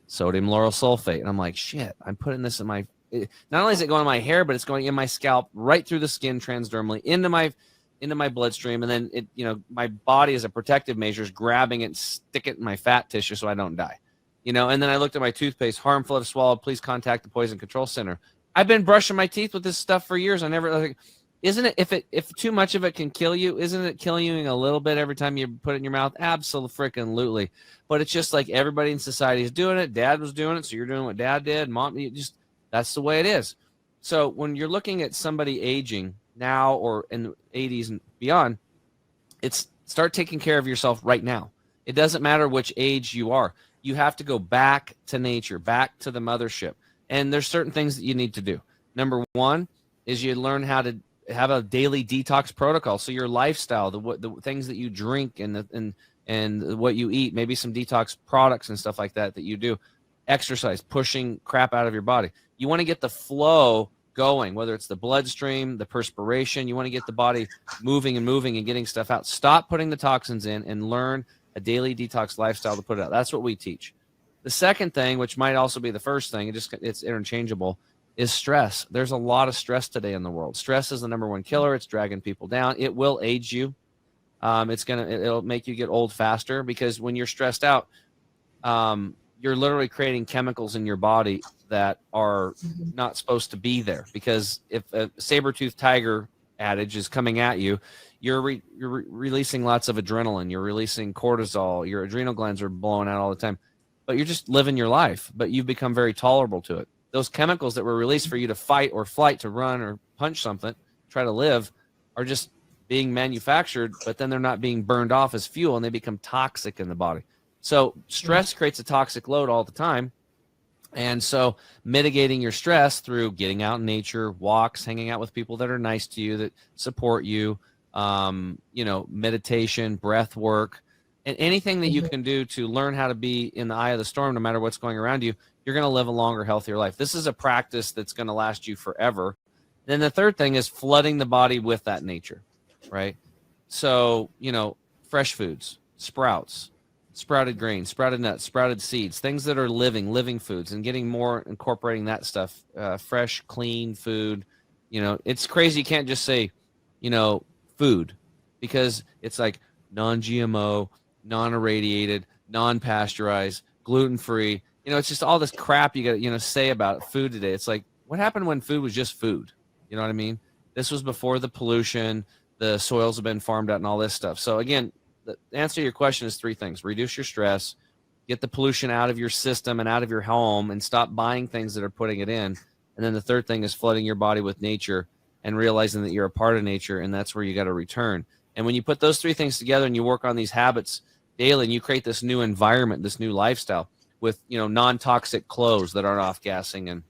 Sodium lauryl sulfate. And I'm like, shit, I'm putting this in my... Not only is it going in my hair, but it's going in my scalp, right through the skin transdermally into my bloodstream, and then my body as a protective measure is grabbing it and stick it in my fat tissue so I don't die. And then I looked at my toothpaste, harmful if swallowed, please contact the Poison Control Center. I've been brushing my teeth with this stuff for years. I never like, isn't it, if too much of it can kill you, isn't it killing you a little bit every time you put it in your mouth? Absolutely. But it's just like everybody in society is doing it. Dad was doing it, so you're doing what dad did. Mom, that's the way it is. So when you're looking at somebody aging now or in the 80s and beyond, it's Start taking care of yourself right now. It doesn't matter which age you are. You have to go back to nature, back to the mothership. And there's certain things that you need to do. Number one is you learn how to have a daily detox protocol. So your lifestyle, the things that you drink and what you eat, maybe some detox products and stuff like that you do. Exercise, pushing crap out of your body. You want to get the flow going, whether it's the bloodstream, the perspiration. You want to get the body moving and getting stuff out. Stop putting the toxins in and learn a daily detox lifestyle to put it out. That's what we teach. The second thing, which might also be the first thing, it's interchangeable, is stress. There's a lot of stress today in the world. Stress is the number one killer. It's dragging people down. It will age you. It'll make you get old faster, because when you're stressed out, you're literally creating chemicals in your body that are not supposed to be there. Because if a saber-toothed tiger adage is coming at you, you're releasing lots of adrenaline, you're releasing cortisol, your adrenal glands are blowing out all the time, but you're just living your life, but you've become very tolerable to it. Those chemicals that were released for you to fight or flight, to run or punch something, try to live, are just being manufactured, but then they're not being burned off as fuel, and they become toxic in the body. So stress creates a toxic load all the time. And so mitigating your stress through getting out in nature, walks, hanging out with people that are nice to you, that support you, meditation, breath work, and anything that you can do to learn how to be in the eye of the storm, no matter what's going around you, you're going to live a longer, healthier life. This is a practice that's going to last you forever. Then the third thing is flooding the body with that nature, right? So, fresh foods, sprouts, sprouted grains, sprouted nuts, sprouted seeds, things that are living foods, and getting more, incorporating that stuff, fresh, clean food. It's crazy. You can't just say, food, because it's like non-GMO, non-irradiated, non-pasteurized, gluten-free. It's just all this crap you got to say about food today. It's like, what happened when food was just food? You know what I mean? This was before the pollution, the soils have been farmed out and all this stuff. So again, the answer to your question is three things: reduce your stress, get the pollution out of your system and out of your home, and stop buying things that are putting it in. And then the third thing is flooding your body with nature and realizing that you're a part of nature, and that's where you got to return. And when you put those three things together and you work on these habits daily, and you create this new environment, this new lifestyle with, non-toxic clothes that aren't off-gassing,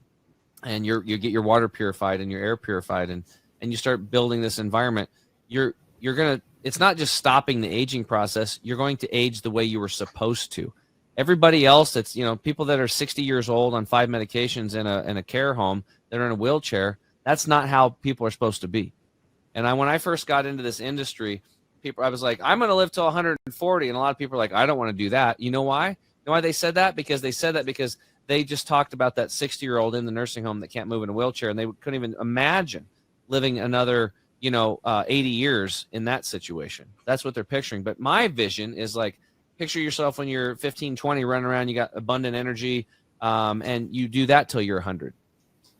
and you get your water purified and your air purified, and you start building this environment, you're going to, it's not just stopping the aging process. You're going to age the way you were supposed to. Everybody else that's, people that are 60 years old on 5 medications in a care home, that are in a wheelchair, that's not how people are supposed to be. And when I first got into this industry, I was like, I'm going to live till 140. And a lot of people are like, I don't want to do that. You know why? You know why they said that? Because they just talked about that 60-year-old in the nursing home that can't move in a wheelchair, and they couldn't even imagine living another 80 years in that situation. That's what they're picturing. But my vision is like, picture yourself when you're 15, 20, running around, you got abundant energy, and you do that till you're 100,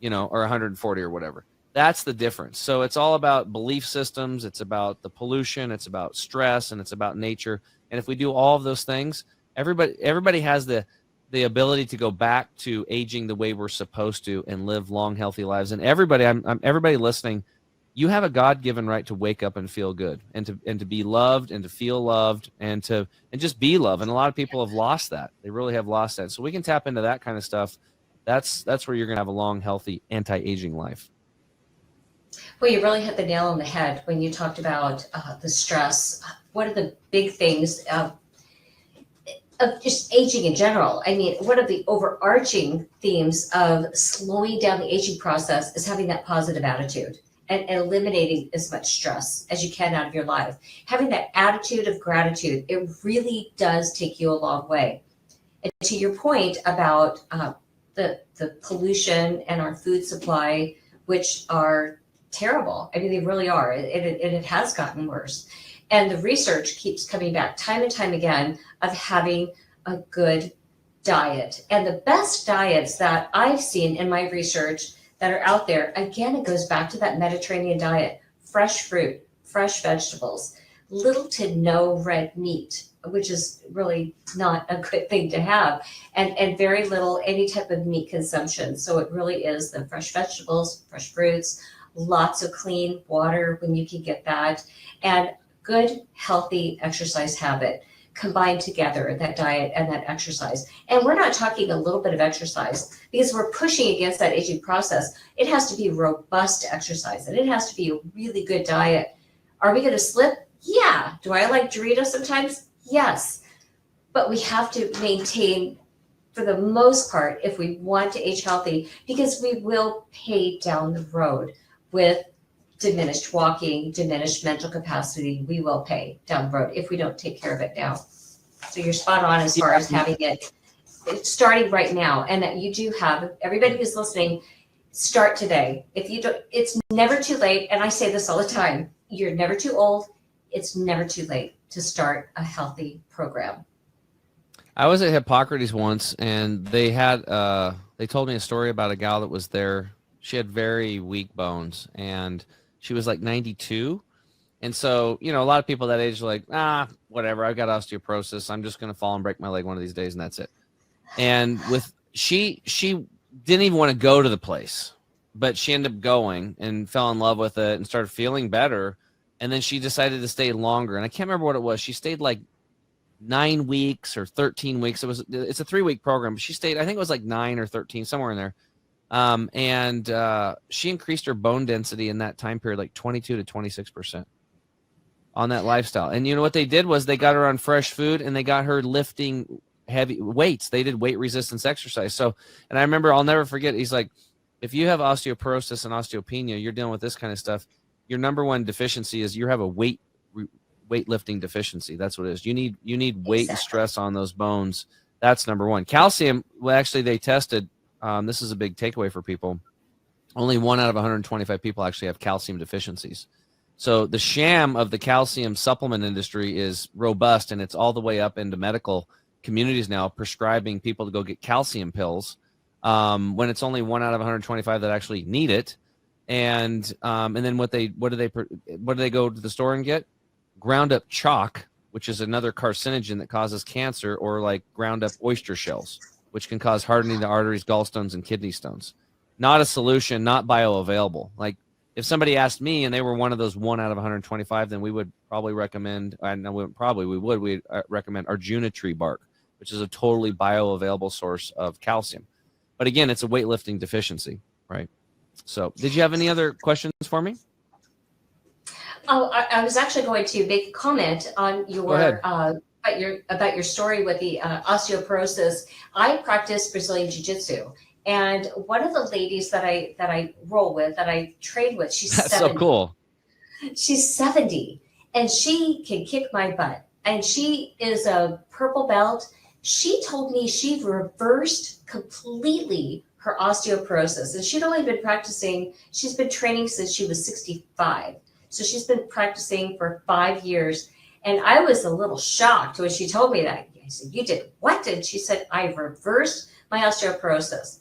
or 140 or whatever. That's the difference. So it's all about belief systems. It's about the pollution. It's about stress, and it's about nature. And if we do all of those things, everybody has the ability to go back to aging the way we're supposed to and live long, healthy lives. And everybody, everybody listening, you have a God-given right to wake up and feel good, and to be loved, and to feel loved, and just be loved. And a lot of people have lost that. They really have lost that. So we can tap into that kind of stuff. That's where you're going to have a long, healthy, anti-aging life. Well, you really hit the nail on the head when you talked about the stress. One of the big things of just aging in general, I mean, one of the overarching themes of slowing down the aging process is having that positive attitude and eliminating as much stress as you can out of your life. Having that attitude of gratitude, it really does take you a long way. And to your point about the pollution and our food supply, which are terrible. I mean, they really are. It has gotten worse. And the research keeps coming back time and time again of having a good diet. And the best diets that I've seen in my research that are out there, again, it goes back to that Mediterranean diet: fresh fruit, fresh vegetables, little to no red meat, which is really not a good thing to have, and very little any type of meat consumption. So it really is the fresh vegetables, fresh fruits, lots of clean water when you can get that, and good, healthy exercise habit combined together, that diet and that exercise. And we're not talking a little bit of exercise because we're pushing against that aging process. It has to be robust exercise and it has to be a really good diet. Are we going to slip? Yeah. Do I like Doritos sometimes? Yes. But we have to maintain, for the most part, if we want to age healthy, because we will pay down the road with diminished walking, diminished mental capacity. We will pay down the road if we don't take care of it now. So you're spot on as far as having it starting right now, and that you do have, everybody who's listening, start today. If you don't, it's never too late. And I say this all the time, you're never too old. It's never too late to start a healthy program. I was at Hippocrates once, and they told me a story about a gal that was there. She had very weak bones, and she was like 92. And so, a lot of people that age are like, whatever, I've got osteoporosis. I'm just going to fall and break my leg one of these days, and that's it. And she didn't even want to go to the place, but she ended up going and fell in love with it and started feeling better. And then she decided to stay longer. And I can't remember what it was. She stayed like 9 weeks or 13 weeks. It's a 3-week program, but she stayed, I think it was like 9 or 13, somewhere in there. And she increased her bone density in that time period, like 22 to 26% on that lifestyle. And you know what they did was they got her on fresh food and they got her lifting heavy weights. They did weight resistance exercise. So, and I remember, I'll never forget, he's like, if you have osteoporosis and osteopenia, you're dealing with this kind of stuff. Your number one deficiency is you have a weightlifting deficiency. That's what it is. You need weight and stress on those bones. That's number one. Calcium, well, actually they tested, this is a big takeaway for people. Only 1 out of 125 people actually have calcium deficiencies. So the sham of the calcium supplement industry is robust, and it's all the way up into medical communities now prescribing people to go get calcium pills when it's only 1 out of 125 that actually need it. And then what do they go to the store and get? Ground up chalk, which is another carcinogen that causes cancer, or like ground up oyster shells, which can cause hardening the arteries, gallstones, and kidney stones. Not a solution, not bioavailable. Like if somebody asked me and they were one of those 1 out of 125, then we would probably recommend, we'd recommend Arjuna tree bark, which is a totally bioavailable source of calcium. But again, it's a weightlifting deficiency, right? So did you have any other questions for me? Oh, I was actually going to make a comment on about your story with the osteoporosis. I practice Brazilian Jiu-Jitsu, and one of the ladies that I roll with, that I train with, she's 70. So cool. She's 70, and she can kick my butt, and she is a purple belt. She told me she reversed completely her osteoporosis, and she'd only been practicing. She's been training since she was 65. So she's been practicing for 5 years. And I was a little shocked when she told me that. I said, you did what? And she said, I reversed my osteoporosis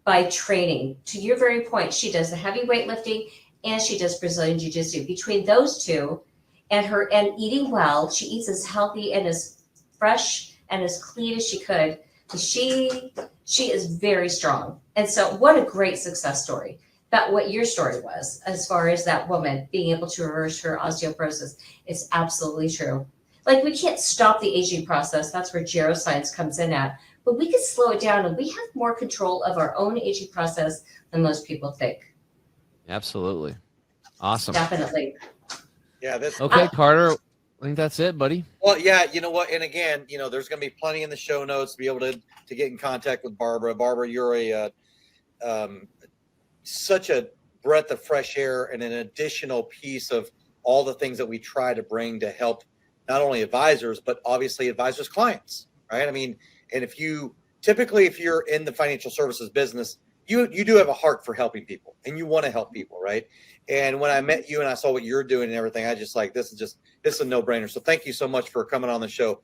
by training. To your very point, she does the heavy weightlifting and she does Brazilian Jiu-Jitsu. Between those two and eating well, she eats as healthy and as fresh and as clean as she could. She is very strong. And so what a great success story. About what your story was as far as that woman being able to reverse her osteoporosis. It's absolutely true. Like, we can't stop the aging process. That's where geroscience comes in at. But we can slow it down, and we have more control of our own aging process than most people think. Absolutely. Awesome. Definitely. Yeah. That's okay, Carter. I think that's it, buddy. Well, yeah, you know what? And again, there's going to be plenty in the show notes to be able to get in contact with Barbara. Barbara, you're such a breath of fresh air and an additional piece of all the things that we try to bring to help not only advisors, but obviously advisors' clients, right? I mean, and if you're in the financial services business, you do have a heart for helping people and you want to help people, right? And when I met you and I saw what you're doing and everything, I just this is a no-brainer. So thank you so much for coming on the show.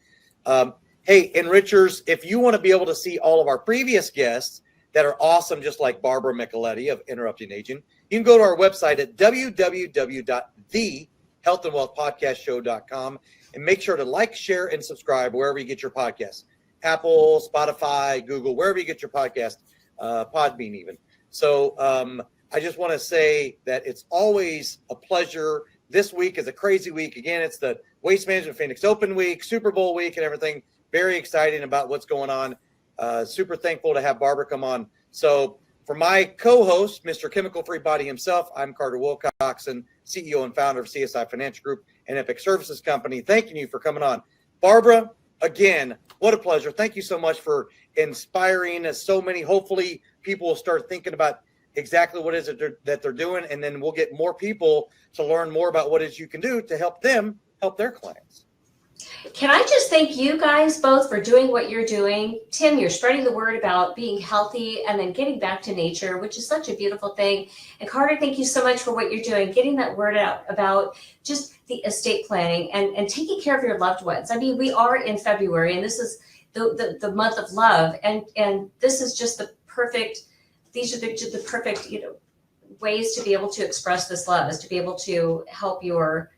Hey, enrichers, if you want to be able to see all of our previous guests that are awesome, just like Barbara Micheletti of Interrupting Aging, you can go to our website at www.thehealthandwealthpodcastshow.com and make sure to like, share, and subscribe wherever you get your podcasts. Apple, Spotify, Google, wherever you get your podcast, Podbean even. So I just want to say that it's always a pleasure this week is a crazy week. Again, it's the Waste Management Phoenix Open Week, Super Bowl week, and everything. Very exciting about what's going on. Super thankful to have Barbara come on. So for my co-host, Mr. Chemical Free Body himself, I'm Carter Wilcoxon, CEO and founder of CSI Financial Group and Epic Services Company. Thanking you for coming on. Barbara, again, what a pleasure. Thank you so much for inspiring us. So many, hopefully people will start thinking about exactly what is it that they're doing, and then we'll get more people to learn more about what it is you can do to help them help their clients. Can I just thank you guys both for doing what you're doing? Tim, you're spreading the word about being healthy and then getting back to nature, which is such a beautiful thing. And Carter, thank you so much for what you're doing, getting that word out about just the estate planning and taking care of your loved ones. I mean, we are in February, and this is the month of love, and this is just the perfect. These are the perfect, ways to be able to express this love, is to be able to help your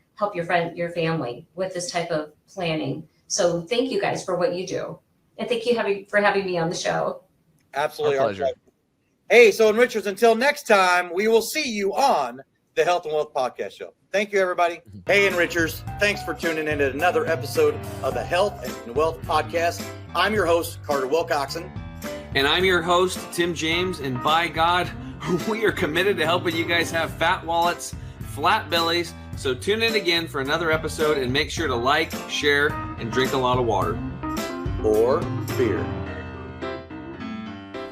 friend, your family with this type of planning. So thank you guys for what you do. And thank you for having me on the show. Absolutely. Our pleasure. Hey, so in Richards, until next time, we will see you on the Health and Wealth Podcast Show. Thank you, everybody. Hey, in Richards, thanks for tuning in to another episode of the Health and Wealth Podcast. I'm your host, Carter Wilcoxon. And I'm your host, Tim James. And by God, we are committed to helping you guys have fat wallets, flat bellies. So tune in again for another episode, and make sure to like, share, and drink a lot of water. Or beer.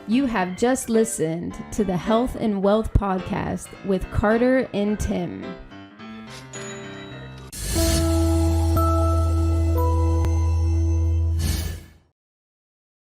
You have just listened to the Health and Wealth Podcast with Carter and Tim.